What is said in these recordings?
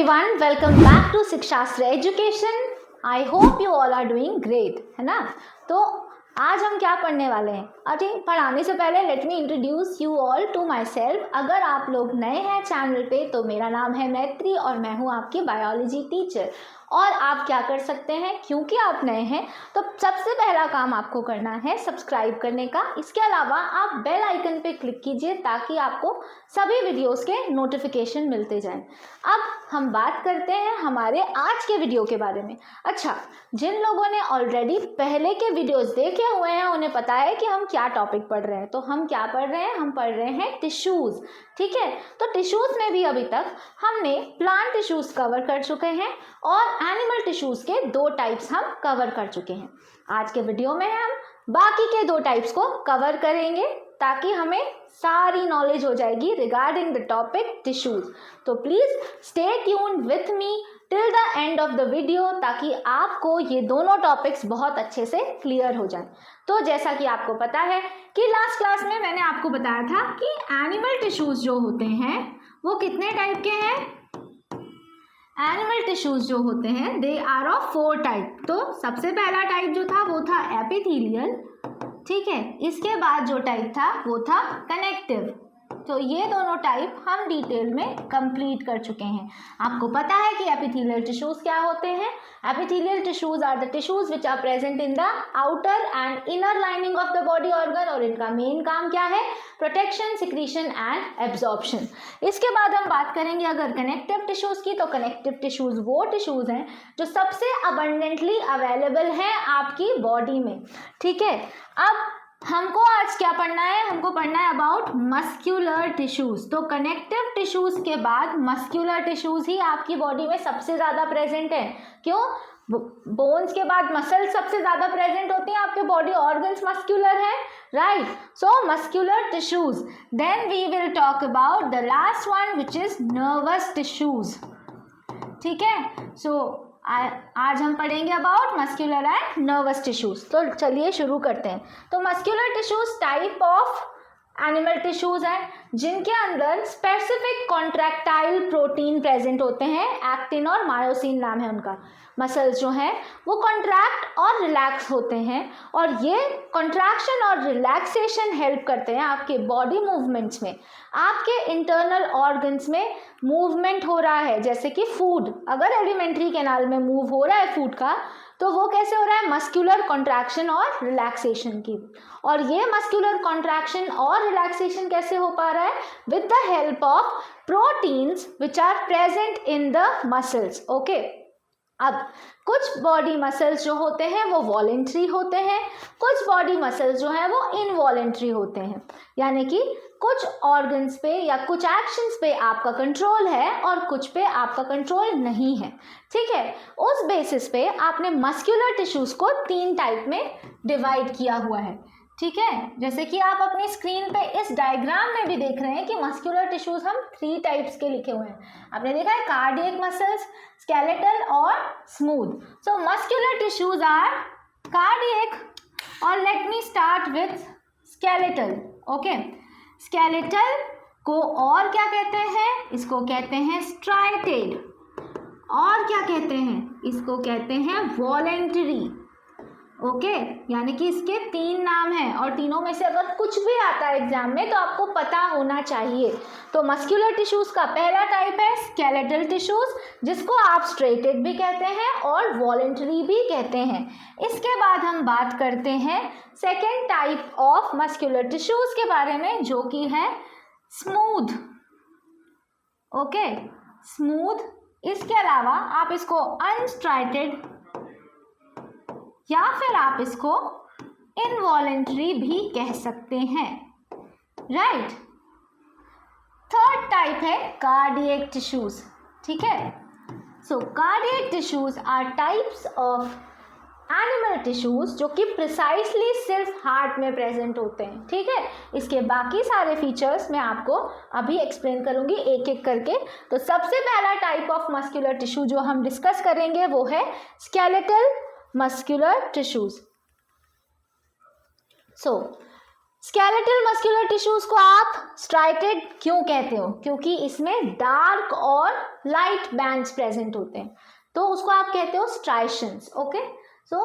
everyone, welcome back to Shikshastra education. I hope you all are doing great, है ना। तो आज हम क्या पढ़ने वाले हैं? अरे पढ़ाने से पहले let me introduce you all to myself. अगर आप लोग नए हैं चैनल पे तो मेरा नाम है मैत्री और मैं हूँ आपकी बायोलॉजी टीचर। और आप क्या कर सकते हैं, क्योंकि आप नए हैं तो सबसे पहला काम आपको करना है सब्सक्राइब करने का। इसके अलावा आप बेल आइकन पे क्लिक कीजिए ताकि आपको सभी वीडियोस के नोटिफिकेशन मिलते जाएं। अब हम बात करते हैं हमारे आज के वीडियो के बारे में। अच्छा, जिन लोगों ने ऑलरेडी पहले के वीडियोस देखे हुए हैं उन्हें पता है कि हम क्या टॉपिक पढ़ रहे हैं। तो हम क्या पढ़ रहे हैं? हम पढ़ रहे हैं टिश्यूज़, ठीक है। तो टिश्यूज़ में भी अभी तक हमने प्लांट टिश्यूज़ कवर कर चुके हैं और एनिमल टिश्यूज़ के 2 टाइप्स हम कवर कर चुके हैं। आज के वीडियो में हम बाकी के 2 टाइप्स को कवर करेंगे ताकि हमें सारी नॉलेज हो जाएगी रिगार्डिंग द टॉपिक टिश्यूज़। तो please stay tuned with me till the end of the video ताकि आपको ये दोनों टॉपिक्स बहुत अच्छे से क्लियर हो जाएं। तो जैसा कि आपको पता है कि लास्ट क्लास में मैंने आपको बताया था कि एनिमल टिश्यूज़ जो होते हैं वो कितने टाइप के हैं। एनिमल टिश्यूज़ जो होते हैं दे आर ऑफ 4 टाइप। तो सबसे पहला टाइप जो था वो था एपिथेलियल, ठीक है। इसके बाद जो टाइप था वो था कनेक्टिव। तो ये दोनों टाइप हम डिटेल में कंप्लीट कर चुके हैं। आपको पता है कि एपिथेलियल टिश्यूज़ क्या होते हैं। Epithelial tissues are the tissues which are present in the outer and inner lining of the body organ और इनका मेन काम क्या है? Protection, secretion and absorption. इसके बाद हम बात करेंगे अगर कनेक्टिव टिश्यूज़ की। तो कनेक्टिव टिश्यूज़ वो टिश्यूज़ हैं जो सबसे अबंडेंटली अवेलेबल हैं आपकी बॉडी में, ठीक है। अब हमको आज क्या पढ़ना है? हमको पढ़ना है अबाउट मस्क्यूलर टिश्यूज़। तो कनेक्टिव टिश्यूज़ के बाद मस्क्यूलर टिश्यूज़ ही आपकी बॉडी में सबसे ज़्यादा प्रेजेंट है। क्यों? बोन्स के बाद मसल सबसे ज़्यादा प्रेजेंट होती हैं। आपके बॉडी ऑर्गन्स मस्क्यूलर है, right. So muscular tissues. Then we will talk about the last one which is nervous tissues, ठीक है। सो आज हम पढ़ेंगे about muscular and nervous tissues. तो चलिए शुरू करते हैं। तो muscular tissues type of animal tissues हैं जिनके अंदर स्पेसिफिक कॉन्ट्रैक्टाइल प्रोटीन प्रेजेंट होते हैं। एक्टिन और मायोसिन नाम है उनका। मसल्स जो हैं वो कॉन्ट्रैक्ट और रिलैक्स होते हैं और ये कॉन्ट्रैक्शन और रिलैक्सेशन हेल्प करते हैं आपके बॉडी मूवमेंट्स में। आपके इंटरनल ऑर्गन्स में मूवमेंट हो रहा है, जैसे कि फूड, अगर एलिमेंट्री कैनाल में मूव हो रहा है फूड का तो वो कैसे हो रहा है? मस्क्यूलर कॉन्ट्रैक्शन और रिलैक्सेशन की। और ये मस्क्यूलर कॉन्ट्रैक्शन और रिलैक्सेशन कैसे हो पा रहा है? With the help of proteins which are present in the muscles, okay. अब कुछ बॉडी मसल्स जो होते हैं वो वॉलेंट्री होते हैं, कुछ बॉडी मसल्स जो हैं वो इनवॉलेंट्री होते हैं। यानी कि कुछ ऑर्गन्स पे या कुछ एक्शंस पे आपका कंट्रोल है और कुछ पे आपका कंट्रोल नहीं है, ठीक है। उस बेसिस पे आपने मस्क्यूलर टिश्यूज़ को 3 टाइप में डिवाइड किया हुआ है, ठीक है। जैसे कि आप अपनी स्क्रीन पे इस डायग्राम में भी देख रहे हैं कि मस्क्यूलर टिश्यूज़ हम 3 टाइप्स के लिखे हुए हैं। आपने देखा है कार्डियक मसल्स, स्केलेटल और smooth. So muscular tissues are cardiac और let me start with skeletal, okay. Skeletal को और क्या कहते हैं? इसको कहते हैं स्ट्राइटेड। और क्या कहते हैं? इसको कहते हैं वॉलेंटरी, ओके। यानी कि इसके 3 नाम हैं और तीनों में से अगर कुछ भी आता है एग्जाम में तो आपको पता होना चाहिए। तो मस्क्यूलर टिश्यूज़ का पहला टाइप है स्केलेटल टिश्यूज़, जिसको आप स्ट्रेटेड भी कहते हैं और वॉलेंटरी भी कहते हैं। इसके बाद हम बात करते हैं second type of muscular tissues के बारे में, जो कि है स्मूथ, ओके, स्मूथ। इसके अलावा आप इसको अनस्ट्राइटेड या फिर आप इसको इनवॉलेंट्री भी कह सकते हैं, राइट। थर्ड टाइप है कार्डियक टिश्यूज़, ठीक है। So cardiac tissues are types of animal tissues जो कि प्रिसाइसली सिर्फ हार्ट में प्रेजेंट होते हैं, ठीक है। इसके बाकी सारे फीचर्स मैं आपको अभी एक्सप्लेन करूंगी एक एक करके। तो सबसे पहला टाइप ऑफ मस्क्यूलर टिश्यू जो हम डिस्कस करेंगे वो है स्केलेटल मस्क्यूलर टिश्यूज़। सो स्केलेटल मस्क्यूलर टिश्यूज़ को आप स्ट्राइटेड क्यों कहते हो? क्योंकि इसमें डार्क और लाइट बैंड्स प्रेजेंट होते हैं, तो उसको आप कहते हो striations. Okay, so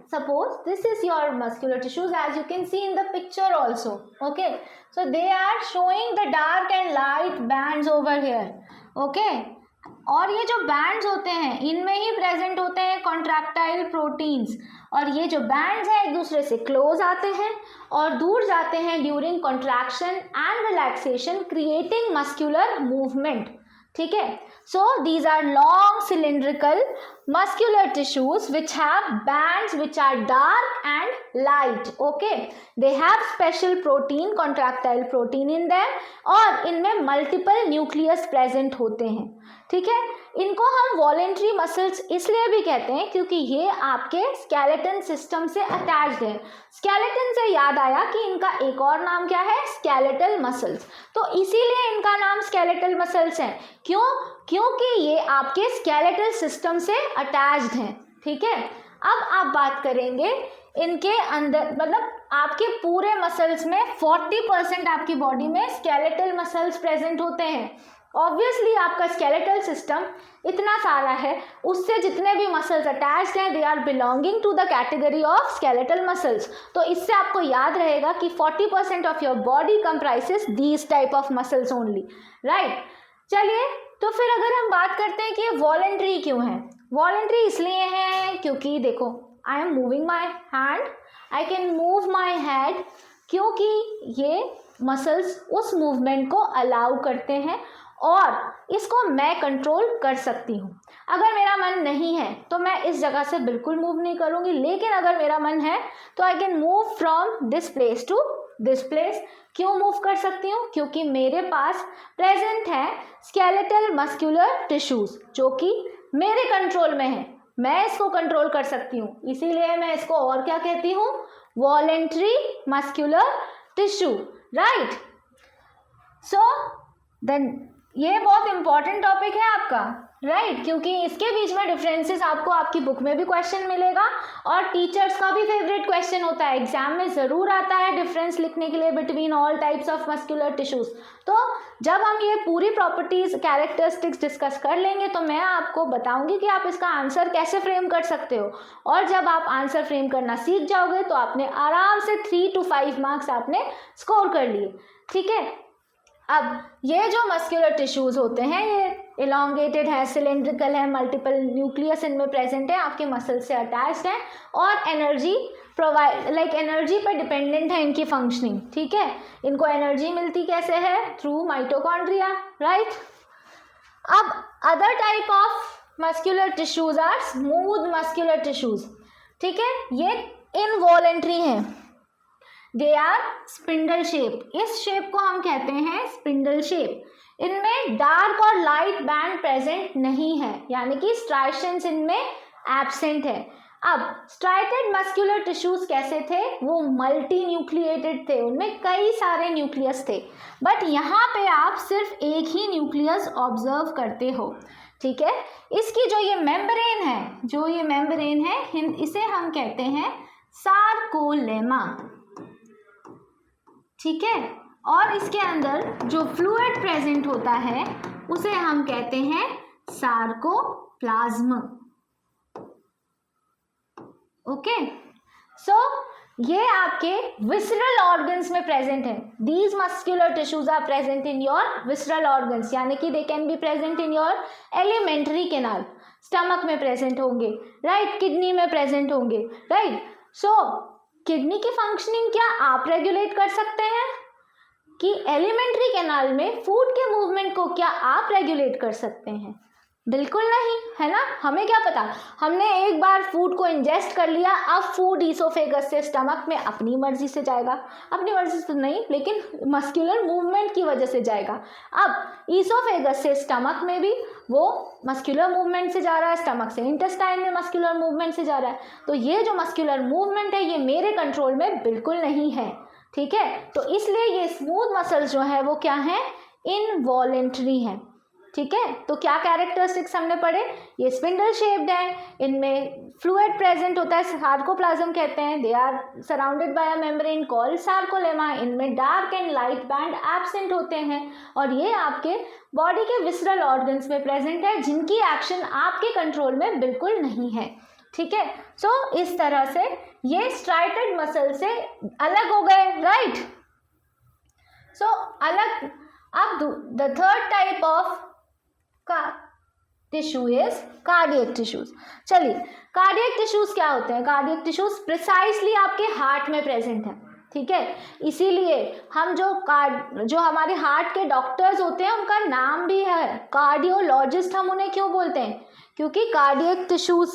suppose this is your muscular tissues as you can see in the picture also. Okay, so they are showing the dark and light bands over here. Okay, और ये जो बैंड्स होते हैं इनमें ही present होते हैं contractile proteins, और ये जो बैंड्स हैं एक दूसरे से क्लोज आते हैं और दूर जाते हैं during contraction and relaxation, creating muscular movement. ठीक है, so these are long cylindrical muscular tissues which have bands which are dark and light. Okay, they have special protein, contractile protein in them, और इनमें multiple nucleus present होते हैं. ठीक है, इनको हम वॉलेंट्री मसल्स इसलिए भी कहते हैं क्योंकि ये आपके स्केलेटन सिस्टम से अटैच्ड है. स्केलेटन से याद आया कि इनका एक और नाम क्या है, स्केलेटल मसल्स. तो इसीलिए इनका नाम स्केलेटल मसल्स है. क्यों? क्योंकि ये आपके स्केलेटल सिस्टम से अटैच्ड हैं. ठीक है, अब आप बात करेंगे इनके अंदर, मतलब आपके पूरे मसल्स में 40% आपकी बॉडी में स्केलेटल मसल्स प्रेजेंट होते हैं. ऑब्वियसली आपका स्केलेटल सिस्टम इतना सारा है, उससे जितने भी मसल्स अटैच्ड हैं they are belonging to the category of skeletal muscles. तो इससे आपको याद रहेगा कि 40% of your body comprises these type of muscles only. Right, चलिए तो फिर अगर हम बात करते हैं कि ये वॉलेंट्री क्यों है. वॉलेंट्री इसलिए है क्योंकि देखो, I am moving my hand, I can move my head, क्योंकि ये मसल्स उस मूवमेंट को अलाउ करते हैं और इसको मैं कंट्रोल कर सकती हूँ. अगर मेरा मन नहीं है तो मैं इस जगह से बिल्कुल मूव नहीं करूँगी, लेकिन अगर मेरा मन है तो I can move from this place to this place. क्यों मूव कर सकती हूँ? क्योंकि मेरे पास प्रेजेंट है स्केलेटल मस्कुलर टिश्यूज जो कि मेरे कंट्रोल में है, मैं इसको कंट्रोल कर सकती हूँ. इसीलिए मैं इसको और क्या कहती हूँ, voluntary muscular tissue. Right, so then ये बहुत इंपॉर्टेंट टॉपिक है आपका. राइट, क्योंकि इसके बीच में डिफरेंसेस आपको आपकी बुक में भी क्वेश्चन मिलेगा और टीचर्स का भी फेवरेट क्वेश्चन होता है, एग्जाम में ज़रूर आता है डिफरेंस लिखने के लिए between all types of muscular tissues. तो जब हम ये पूरी प्रॉपर्टीज कैरेक्टरिस्टिक्स डिस्कस कर लेंगे तो मैं आपको बताऊंगी कि आप इसका आंसर कैसे फ्रेम कर सकते हो, और जब आप आंसर फ्रेम करना सीख जाओगे तो आपने आराम से 3 to 5 मार्क्स आपने स्कोर कर लिए. ठीक है, अब ये जो मस्कुलर टिश्यूज होते हैं ये इलोंगेटेड है, सिलेंड्रिकल है, मल्टीपल न्यूक्लियस इनमें प्रेजेंट है, आपके मसल से अटैच्ड है और एनर्जी प्रोवाइड एनर्जी पर डिपेंडेंट है इनकी फंक्शनिंग. ठीक है, इनको एनर्जी मिलती कैसे है, थ्रू माइटोकॉन्ड्रिया. राइट, अब other type of muscular tissues are smooth muscular tissues. ठीक है, ये इनवॉलेंट्री हैं, दे आर स्पिंडल शेप. इस शेप को हम कहते हैं स्पिंडल शेप. इनमें डार्क और लाइट बैंड प्रेजेंट नहीं है, यानी कि स्ट्राइशंस इनमें एब्सेंट है. अब स्ट्राइटेड मस्कुलर टिश्यूज कैसे थे, वो मल्टी न्यूक्लिएटेड थे, उनमें कई सारे न्यूक्लियस थे, बट यहाँ पे आप सिर्फ एक ही न्यूक्लियस ऑब्जर्व करते हो. ठीक है, इसकी जो ये मेम्ब्रेन है इसे हम कहते हैं सार्कोलेमा. ठीक है, और इसके अंदर जो फ्लूइड प्रेजेंट होता है उसे हम कहते हैं सार्कोप्लाज्म. ओके, सो ये आपके विसरल ऑर्गन्स में प्रेजेंट है. These muscular tissues are present in your visceral organs, यानी कि they can be present in your alimentary canal. Stomach में प्रेजेंट होंगे, राइट, किडनी में प्रेजेंट होंगे. राइट, सो किडनी की फंक्शनिंग क्या आप रेगुलेट कर सकते हैं कि एलिमेंट्री कैनाल में फूड के मूवमेंट को क्या आप रेगुलेट कर सकते हैं? बिल्कुल नहीं, है ना. हमें क्या पता, हमने एक बार फूड को इंजेस्ट कर लिया, अब फूड ईसोफेगस से स्टमक में अपनी मर्जी से जाएगा, अपनी मर्जी से नहीं लेकिन मस्कुलर मूवमेंट की वजह से जाएगा. अब ईसोफेगस से स्टमक में भी वो मस्कुलर मूवमेंट से जा रहा है, स्टमक से इंटेस्टाइन में मस्कुलर मूवमेंट से जा रहा है. तो ये जो मस्कुलर मूवमेंट है ये मेरे कंट्रोल में बिल्कुल नहीं है. ठीक है, तो इसलिए ये स्मूथ मसल्स जो है वो क्या है, इनवॉलेंट्री हैं. ठीक है, तो क्या कैरेक्टरिस्टिक्स हमने पढ़े, ये स्पिंडल शेप्ड है, इनमें फ्लूइड प्रेजेंट होता है, सार्कोप्लाज्म कहते हैं, they are surrounded by a membrane called sarcolemma, इनमें dark and light band absent होते हैं, और ये आपके बॉडी के विसरल ऑर्गन्स में प्रेजेंट है जिनकी एक्शन आपके कंट्रोल में बिल्कुल नहीं है। ठीक है, सो इस तरह से ये स्ट्राइटेड मसल से अलग हो गए, राइट। सो अलग, अब the third type of tissue is cardiac tissues. चलिए, कार्डियक टिश्यूज क्या होते हैं, कार्डियक टिश्यूज प्रिसाइसली आपके हार्ट में प्रेजेंट है, ठीक है, इसीलिए हम जो हमारे हार्ट के डॉक्टर्स होते हैं उनका नाम भी है कार्डियोलॉजिस्ट। हम उन्हें क्यों बोलते हैं, क्योंकि कार्डियक टिश्यूज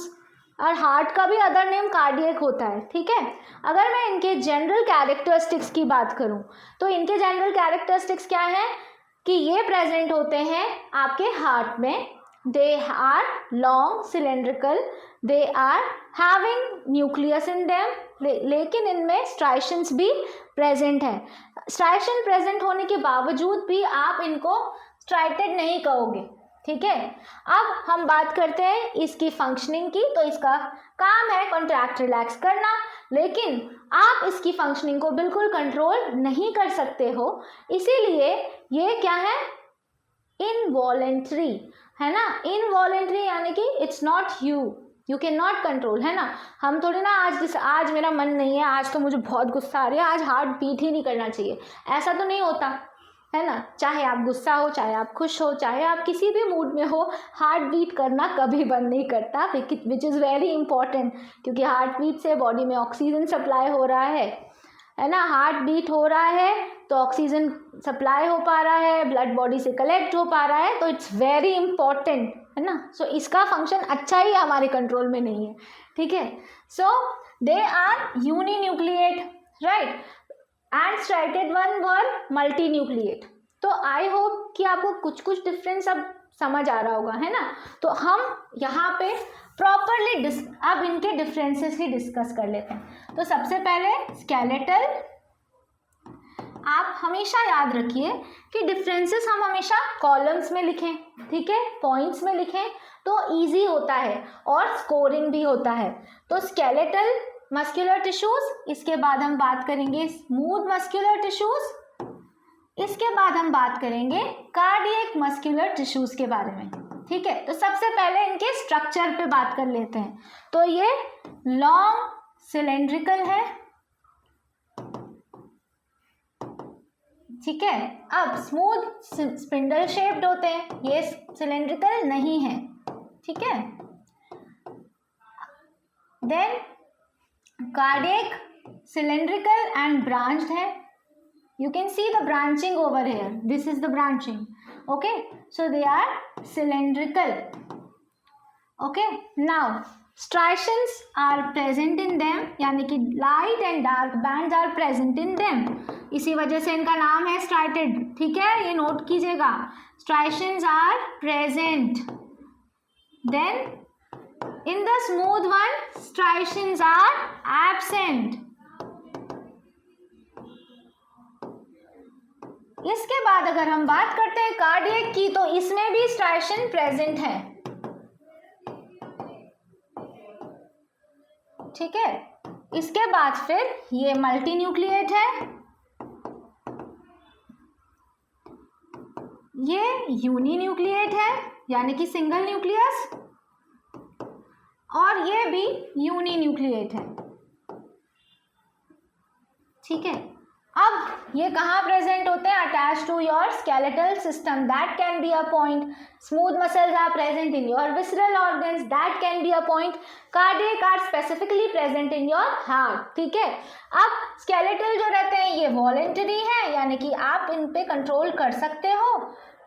और हार्ट का भी अदर नेम कार्डियक होता है, ठीक है। अगर मैं इनके जनरल कैरेक्टरिस्टिक्स की बात करूं तो इनके जनरल कैरेक्टरिस्टिक्स क्या है कि ये प्रेजेंट होते हैं आपके हार्ट में, they are long cylindrical, they are having nucleus in them, लेकिन इनमें स्ट्राइशंस भी प्रेजेंट है। स्ट्राइशन प्रेजेंट होने के बावजूद भी आप इनको स्ट्राइटेड नहीं कहोगे, ठीक है। अब हम बात करते हैं इसकी फंक्शनिंग की, तो इसका काम है कॉन्ट्रैक्ट रिलैक्स करना, लेकिन आप इसकी फंक्शनिंग को बिल्कुल कंट्रोल नहीं कर सकते हो, इसीलिए ये क्या है, इनवॉलेंट्री है ना। इनवॉलेंट्री यानी कि it's not you can not control, है ना। हम थोड़ी ना आज मेरा मन नहीं है, आज तो मुझे बहुत गुस्सा आ रहा है, आज हार्ट बीट ही नहीं करना चाहिए, ऐसा तो नहीं होता, है ना। चाहे आप गुस्सा हो, चाहे आप खुश हो, चाहे आप किसी भी मूड में हो, हार्ट बीट करना कभी बंद नहीं करता, विच इज़ वेरी इंपॉर्टेंट, क्योंकि हार्ट बीट से बॉडी में ऑक्सीजन सप्लाई हो रहा है ना। हार्ट बीट हो रहा है तो ऑक्सीजन सप्लाई हो पा रहा है, ब्लड बॉडी से कलेक्ट हो पा रहा है, तो इट्स वेरी इंपॉर्टेंट, है ना। सो इसका फंक्शन अच्छा ही हमारे कंट्रोल में नहीं है, ठीक है। So they are uninucleate, right, and striated one were multinucleate. तो आई होप कि आपको कुछ कुछ डिफरेंस अब समझ आ रहा होगा, है ना। तो हम यहाँ पे प्रॉपरली अब इनके डिफरेंसेस ही डिस्कस कर लेते हैं। तो सबसे पहले स्केलेटल, आप हमेशा याद रखिए कि डिफरेंसेस हम हमेशा कॉलम्स में लिखें, ठीक है, पॉइंट्स में लिखें तो इजी होता है और स्कोरिंग भी होता है। तो स्केलेटल मस्कुलर टिश्यूज, इसके बाद हम बात करेंगे स्मूथ मस्कुलर टिश्यूज, इसके बाद हम बात करेंगे कार्डियक मस्कुलर टिश्यूज के बारे में, ठीक है। तो सबसे पहले इनके स्ट्रक्चर पे बात कर लेते हैं। तो ये लॉन्ग सिलेंड्रिकल है, ठीक है। अब स्मूथ स्पिंडल शेप्ड होते हैं, ये सिलेंड्रिकल नहीं है, ठीक है। Then cardiac cylindrical and branched है, you can see the branching over here, this is the branching, okay, so they are cylindrical, okay. Now striations are present in them, यानी कि light and dark bands are present in them, इसी वजह से इनका नाम है striated, ठीक है, ये नोट कीजिएगा। striations are present, then in the smooth one striations are absent। इसके बाद अगर हम बात करते हैं कार्डियक की, तो इसमें भी स्ट्राइशन प्रेजेंट है, ठीक है। इसके बाद फिर ये मल्टी न्यूक्लिएट है, ये यूनी न्यूक्लिएट है यानी कि सिंगल न्यूक्लियस, और ये भी यूनी न्यूक्लिएट है, ठीक है। अब ये कहाँ प्रेजेंट होते हैं, attach to your skeletal system, that can be a point. Smooth muscles are present in your visceral organs, that can be a point. Cardiac are specifically present in your heart, ठीक है। अब skeletal जो रहते हैं ये voluntary है, यानी कि आप इन पे कंट्रोल कर सकते हो।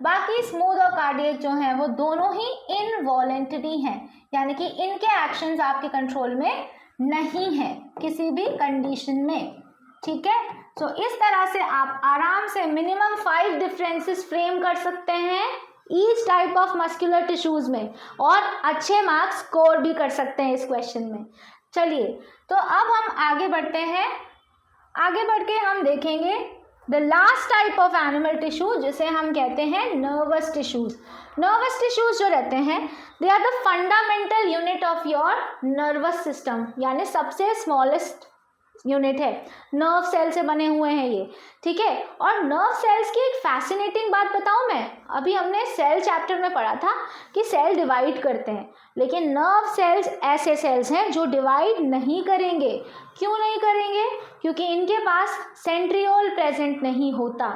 बाकी स्मूथ और कार्डियक जो हैं वो दोनों ही इनवॉलेंटरी हैं, यानी कि इनके एक्शंस आपके कंट्रोल में नहीं है किसी भी कंडीशन में, ठीक है। तो इस तरह से आप आराम से मिनिमम 5 डिफरेंसेस फ्रेम कर सकते हैं each type of muscular tissues में, और अच्छे मार्क्स स्कोर भी कर सकते हैं इस क्वेश्चन में। चलिए, तो अब हम आगे बढ़ते हैं, आगे बढ़ के हम देखेंगे the last type of animal tissue जिसे हम कहते हैं नर्वस टिश्यूज। नर्वस टिश्यूज जो रहते हैं they are the fundamental unit of your nervous system, यानी सबसे स्मॉलेस्ट यूनिट है, नर्व सेल से बने हुए हैं ये, ठीक है। और नर्व सेल्स की एक फैसिनेटिंग बात बताऊं मैं, अभी हमने सेल चैप्टर में पढ़ा था कि सेल डिवाइड करते हैं, लेकिन नर्व सेल्स ऐसे सेल्स हैं जो डिवाइड नहीं करेंगे। क्यों नहीं करेंगे? क्योंकि इनके पास सेंट्रियोल प्रेजेंट नहीं होता,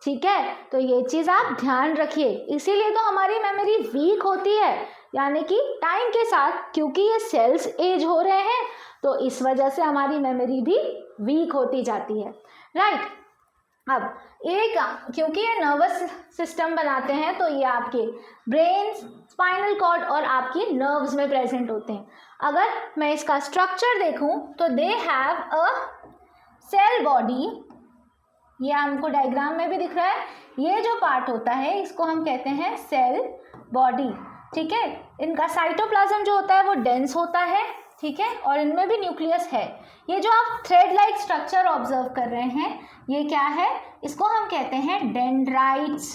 ठीक है। तो ये चीज़ आप ध्यान रखिए, इसीलिए तो हमारी मेमोरी वीक होती है, यानी कि टाइम के साथ क्योंकि ये सेल्स एज हो रहे हैं तो इस वजह से हमारी मेमोरी भी वीक होती जाती है, राइट। अब एक क्योंकि ये नर्वस सिस्टम बनाते हैं तो ये आपके ब्रेन, स्पाइनल कॉर्ड और आपकी नर्व्स में प्रेजेंट होते हैं। अगर मैं इसका स्ट्रक्चर देखूं तो they have a cell body, ये हमको डायग्राम में भी दिख रहा है, ये जो पार्ट होता है इसको हम कहते हैं सेल बॉडी, ठीक है। इनका साइटोप्लाज्म जो होता है वो डेंस होता है, ठीक है, और इनमें भी न्यूक्लियस है। ये जो आप थ्रेड लाइक स्ट्रक्चर ऑब्जर्व कर रहे हैं ये क्या है? इसको हम कहते हैं डेंड्राइट्स,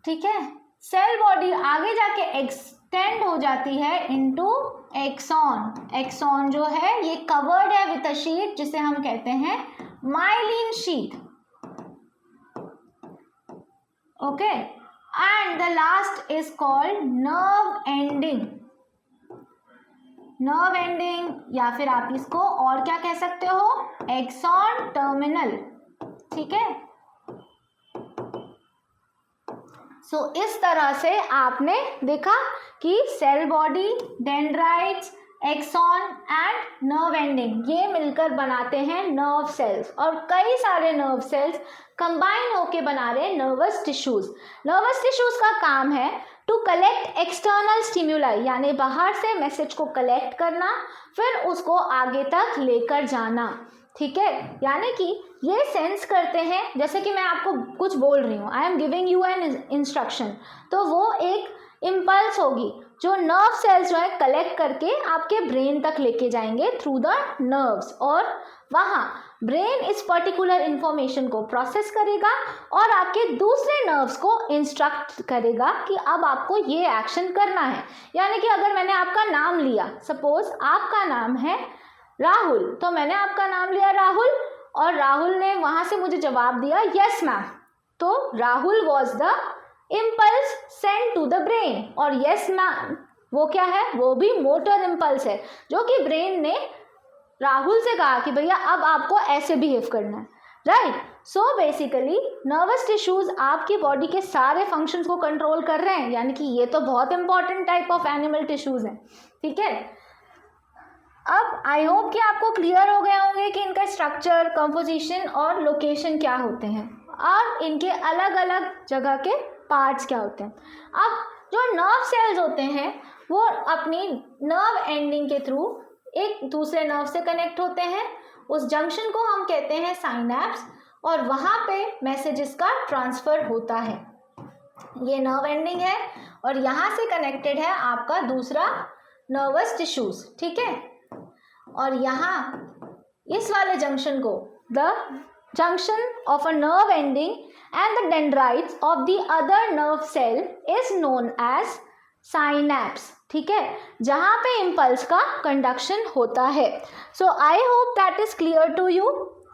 ठीक है। सेल बॉडी आगे जाके एक्सटेंड हो जाती है इनटू एक्सॉन। एक्सॉन जो है ये कवर्ड है विद अ शीट जिसे हम कहते हैं myelin sheath, okay. And the last is called nerve ending. Nerve ending या फिर आप इसको और क्या कह सकते हो? एक्सॉन टर्मिनल, ठीक है। सो इस तरह से आपने देखा कि cell body, dendrites, axon and nerve ending ये मिलकर बनाते हैं नर्व सेल्स, और कई सारे नर्व सेल्स कंबाइन होके बना रहे नर्वस टिश्यूज। नर्वस टिश्यूज का काम है टू कलेक्ट एक्सटर्नल स्टिम्युलाई, यानी बाहर से मैसेज को कलेक्ट करना फिर उसको आगे तक लेकर जाना, ठीक है। यानी कि ये सेंस करते हैं, जैसे कि मैं आपको कुछ बोल रही हूँ, I am giving you an instruction, तो वो एक इम्पल्स होगी जो नर्व सेल्स जो है कलेक्ट करके आपके ब्रेन तक लेके जाएंगे थ्रू द नर्व्स, और वहाँ ब्रेन इस पर्टिकुलर इंफॉर्मेशन को प्रोसेस करेगा और आपके दूसरे नर्व्स को इंस्ट्रक्ट करेगा कि अब आपको ये एक्शन करना है। यानी कि अगर मैंने आपका नाम लिया, सपोज आपका नाम है राहुल, तो मैंने आपका नाम लिया राहुल और राहुल ने वहाँ से मुझे जवाब दिया यस मैम, तो Rahul was the impulse send to the brain, और यस मैम वो क्या है? वो भी मोटर इम्पल्स है जो कि ब्रेन ने राहुल से कहा कि भैया अब आपको ऐसे बिहेव करना है, right. So basically nervous tissues आपकी बॉडी के सारे फंक्शंस को कंट्रोल कर रहे हैं, यानी कि ये तो बहुत important type of animal tissues हैं, ठीक है। अब आई होप कि आपको क्लियर हो गए होंगे कि इनका स्ट्रक्चर, कंपोजिशन और लोकेशन क्या होते हैं और इनके अलग अलग जगह के पार्ट्स क्या होते हैं। अब जो नर्व सेल्स होते हैं वो अपनी नर्व एंडिंग के थ्रू एक दूसरे नर्व से कनेक्ट होते हैं, उस जंक्शन को हम कहते हैं साइनैप्स, और वहाँ पे मैसेजेस का ट्रांसफ़र होता है। ये नर्व एंडिंग है और यहाँ से कनेक्टेड है आपका दूसरा नर्वस टिश्यूज, ठीक है। और यहाँ इस वाले जंक्शन को the junction of a nerve ending and the dendrites of the other nerve cell is known as synapse, ठीक है, जहाँ पे इम्पल्स का कंडक्शन होता है। So I hope that is clear to you,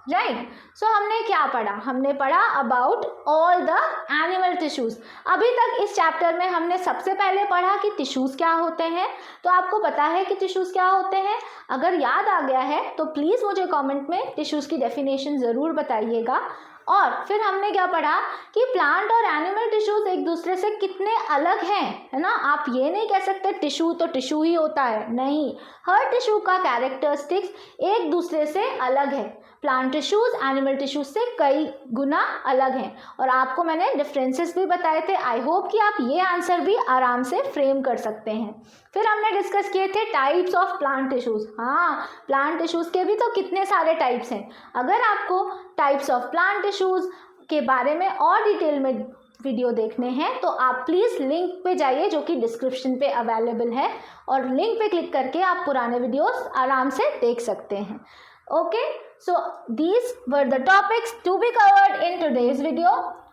right. So हमने क्या पढ़ा? हमने पढ़ा about all the animal tissues. अभी तक इस चैप्टर में हमने सबसे पहले पढ़ा कि टिश्यूज क्या होते हैं, तो आपको पता है कि टिश्यूज क्या होते हैं? अगर याद आ गया है तो प्लीज़ मुझे कमेंट में टिश्यूज की डेफिनेशन ज़रूर बताइएगा। और फिर हमने क्या पढ़ा कि प्लांट और एनिमल टिश्यूज एक दूसरे से कितने अलग हैं, है ना। आप ये नहीं कह सकते टिश्यू तो टिश्यू ही होता है, नहीं, हर टिश्यू का कैरेक्टरिस्टिक्स एक दूसरे से अलग है। प्लांट टिश्यूज एनिमल टिश्यूज से कई गुना अलग हैं, और आपको मैंने डिफरेंसेस भी बताए थे। आई होप कि आप ये आंसर भी आराम से फ्रेम कर सकते हैं। फिर हमने डिस्कस किए थे टाइप्स ऑफ प्लांट टिश्यूज। हाँ, प्लांट टिश्यूज के भी तो कितने सारे टाइप्स हैं। अगर आपको टाइप्स ऑफ प्लांट टिश्यूज के बारे में और डिटेल में वीडियो देखने हैं तो आप प्लीज़ लिंक पे जाइए जो कि डिस्क्रिप्शन पे अवेलेबल है, और लिंक पे क्लिक करके आप पुराने वीडियोस आराम से देख सकते हैं। Okay, so these were the topics to be covered in today's video.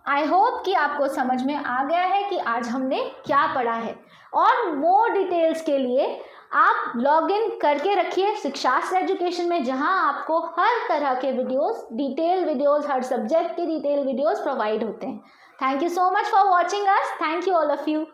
I hope कि आपको समझ में आ गया है कि आज हमने क्या पढ़ा है, और मोर डिटेल्स के लिए आप लॉग इन करके रखिए शिक्षास्त्र एजुकेशन में, जहां आपको हर तरह के वीडियोस, डिटेल वीडियोस, हर सब्जेक्ट के डिटेल वीडियोस प्रोवाइड होते हैं। Thank you so much for watching us. Thank you all of you.